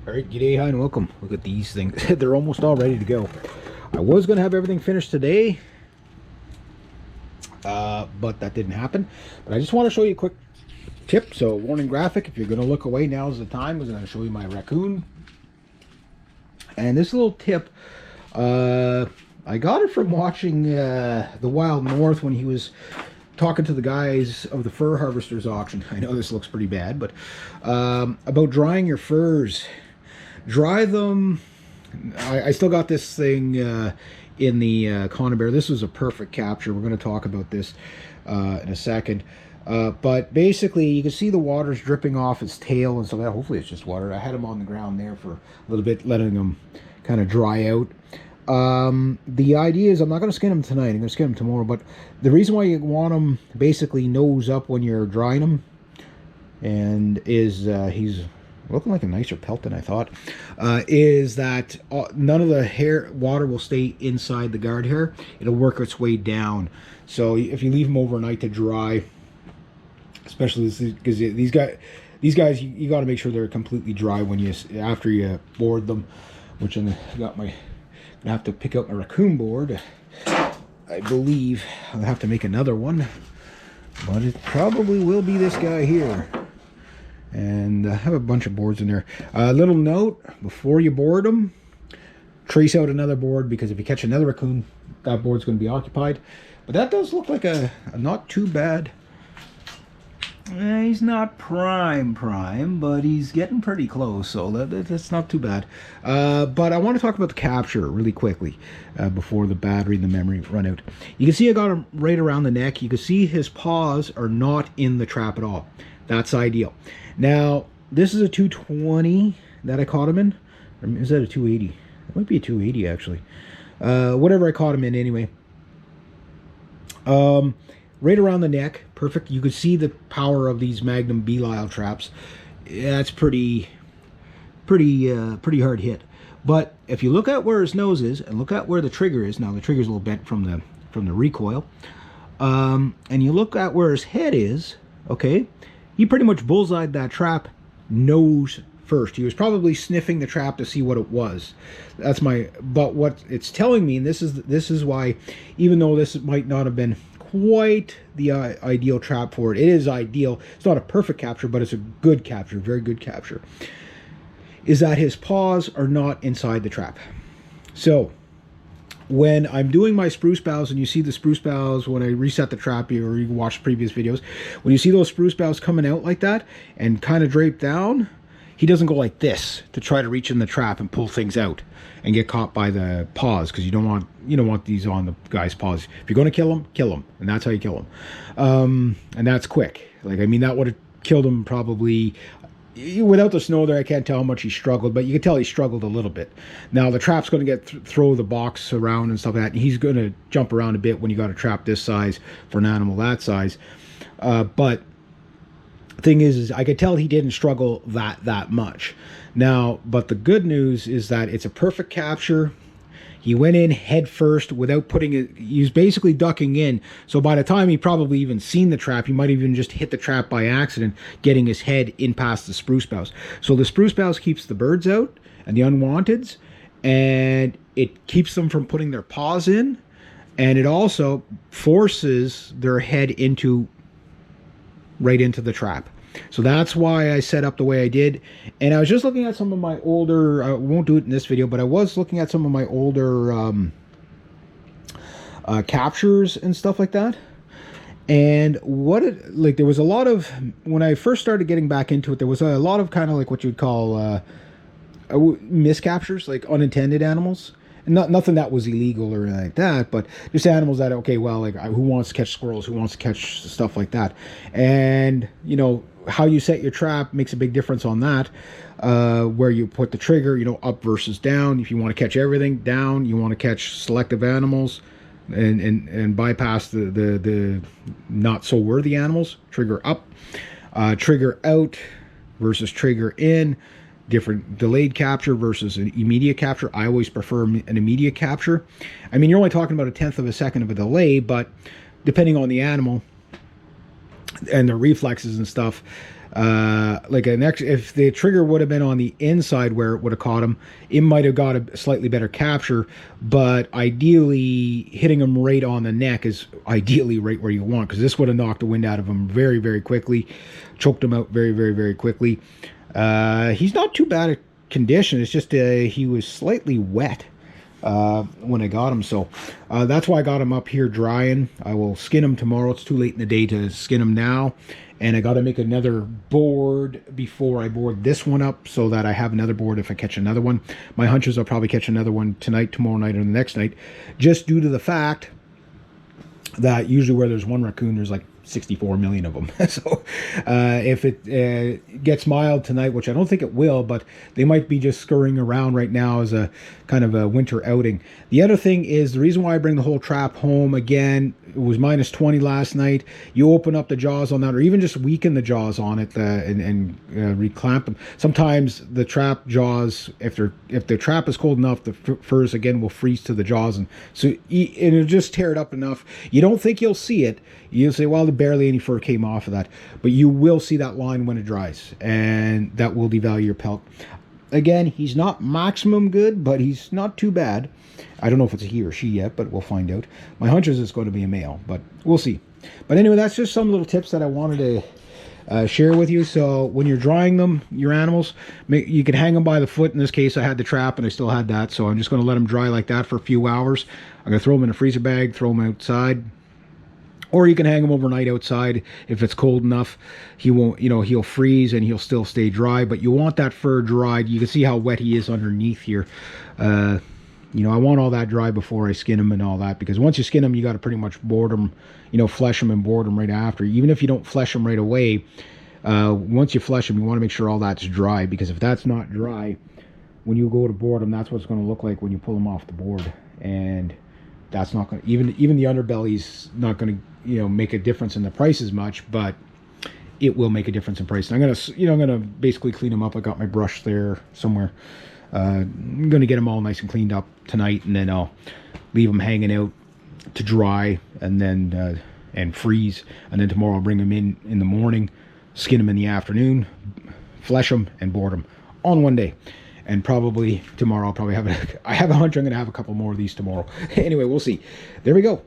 Alright, g'day, hi, and welcome. Look at these things. They're almost all ready to go. I was going to have everything finished today, but that didn't happen. But I just want to show you a quick tip. So, warning graphic, if you're going to look away, now's the time. I'm going to show you my raccoon. And this little tip, I got it from watching The Wild North when he was talking to the guys of the fur harvesters auction. I know this looks pretty bad, but about drying your furs. Dry them. I still got this thing in the conibear. This was a perfect capture. We're going to talk about this in a second. But basically, you can see the water's dripping off his tail and so that. Hopefully it's just water. I had him on the ground there for a little bit, letting him kind of dry out. The idea is I'm not going to skin him tonight. I'm going to skin him tomorrow. But the reason why you want him basically nose up when you're drying him and is he's looking like a nicer pelt than I thought, is that none of the water will stay inside the guard hair. It'll work its way down. So if you leave them overnight to dry, especially because these guys, you got to make sure they're completely dry when after you board them. Which I'm gonna have to pick out my raccoon board. I believe I'll have to make another one, but it probably will be this guy here. And I have a bunch of boards in there. Little note, before you board them, trace out another board, because if you catch another raccoon, that board's going to be occupied. But that does look like a not too bad. He's not prime, but he's getting pretty close, so that's not too bad. But I want to talk about the capture really quickly before the battery and the memory run out. You can see I got him right around the neck. You can see his paws are not in the trap at all. That's ideal. Now, this is a 220 that I caught him in. Or is that a 280? It might be a 280, actually. Whatever I caught him in, anyway. Right around the neck. Perfect. You could see the power of these Magnum Belial traps. Yeah, it's pretty hard hit. But if you look at where his nose is, and look at where the trigger is, now the trigger's a little bent from the recoil, and you look at where his head is, okay, he pretty much bullseyed that trap nose first. He was probably sniffing the trap to see what it was. But what it's telling me, and this is why, even though this might not have been quite the ideal trap for it, it is ideal. It's not a perfect capture, but it's a good capture, very good capture, is that his paws are not inside the trap. So when I'm doing my spruce boughs, and you see the spruce boughs when I reset the trap, or you can watch previous videos, when you see those spruce boughs coming out like that and kind of drape down, he doesn't go like this to try to reach in the trap and pull things out and get caught by the paws, because you don't want these on the guy's paws. If you're going to kill him, and that's how you kill him. And that's quick. Like, I mean, that would have killed him probably. Without the snow there, I can't tell how much he struggled, but you can tell he struggled a little bit. Now, the trap's going to throw the box around and stuff like that, and he's going to jump around a bit when you got a trap this size for an animal that size. But the thing is I could tell he didn't struggle that much. Now, but the good news is that it's a perfect capture. He went in head first without putting it. He was basically ducking in. So by the time he probably even seen the trap, he might even just hit the trap by accident, getting his head in past the spruce boughs. So the spruce boughs keeps the birds out and the unwanteds, and it keeps them from putting their paws in, and it also forces their head right into the trap. So that's why I set up the way I did. And I was just looking at some of my older, I won't do it in this video, but I was looking at some of my older captures and stuff like that. And there was a lot of, when I first started getting back into it, there was a lot of kind of like what you'd call miscaptures, like unintended animals. Nothing that was illegal or anything like that, but just animals that, okay, well, like, who wants to catch squirrels, who wants to catch stuff like that. And, you know, how you set your trap makes a big difference on that. Where you put the trigger, you know, up versus down. If you want to catch everything, down. You want to catch selective animals and bypass the not so worthy animals, trigger up. Trigger out versus trigger in. Different delayed capture versus an immediate capture. I always prefer an immediate capture. I mean, you're only talking about 1/10 of a second of a delay, but depending on the animal and their reflexes and stuff, Like if the trigger would have been on the inside where it would have caught him, it might have got a slightly better capture. But ideally, hitting him right on the neck is ideally right where you want, because this would have knocked the wind out of him very, very quickly, choked him out very, very, very quickly. He's not too bad a condition. It's just he was slightly wet when I got him, so that's why I got him up here drying. I will skin him tomorrow. It's too late in the day to skin him now, and I got to make another board before I board this one up, so that I have another board if I catch another one. My hunch is I'll probably catch another one tonight, tomorrow night, or the next night, just due to the fact that usually where there's one raccoon, there's like 64 million of them. So if it gets mild tonight, which I don't think it will, but they might be just scurrying around right now as a kind of a winter outing. The other thing is, the reason why I bring the whole trap home again, it was minus 20 last night. You open up the jaws on that, or even just weaken the jaws on it and reclamp them. Sometimes the trap jaws, if the trap is cold enough, the furs again will freeze to the jaws, and so it'll just tear it up enough. You don't think you'll see it. You'll say, well, barely any fur came off of that, but you will see that line when it dries, and that will devalue your pelt. Again, he's not maximum good, but he's not too bad. I don't know if it's a he or she yet, but we'll find out. My hunch is it's going to be a male, but we'll see. But anyway, that's just some little tips that I wanted to share with you. So when you're drying them, your animals, you can hang them by the foot. In this case, I had the trap and I still had that, so I'm just going to let them dry like that for a few hours. I'm going to throw them in a freezer bag, throw them outside. Or you can hang him overnight outside if it's cold enough. He won't, he'll freeze and he'll still stay dry, but you want that fur dried. You can see how wet he is underneath here. I want all that dry before I skin him and all that, because once you skin him, you got to pretty much board him, flesh him and board him right after. Even if you don't flesh him right away, once you flesh him, you want to make sure all that's dry, because if that's not dry, when you go to board him, that's what it's going to look like when you pull him off the board. And that's not going to, even the underbelly's not going to, make a difference in the price as much, but it will make a difference in price. And I'm gonna basically clean them up. I got my brush there somewhere. I'm gonna get them all nice and cleaned up tonight, and then I'll leave them hanging out to dry, and then and freeze. And then tomorrow I'll bring them in the morning, skin them in the afternoon, flesh them, and board them on one day. And probably tomorrow I'll probably have I have a hunch I'm gonna have a couple more of these tomorrow. Anyway, we'll see. There we go.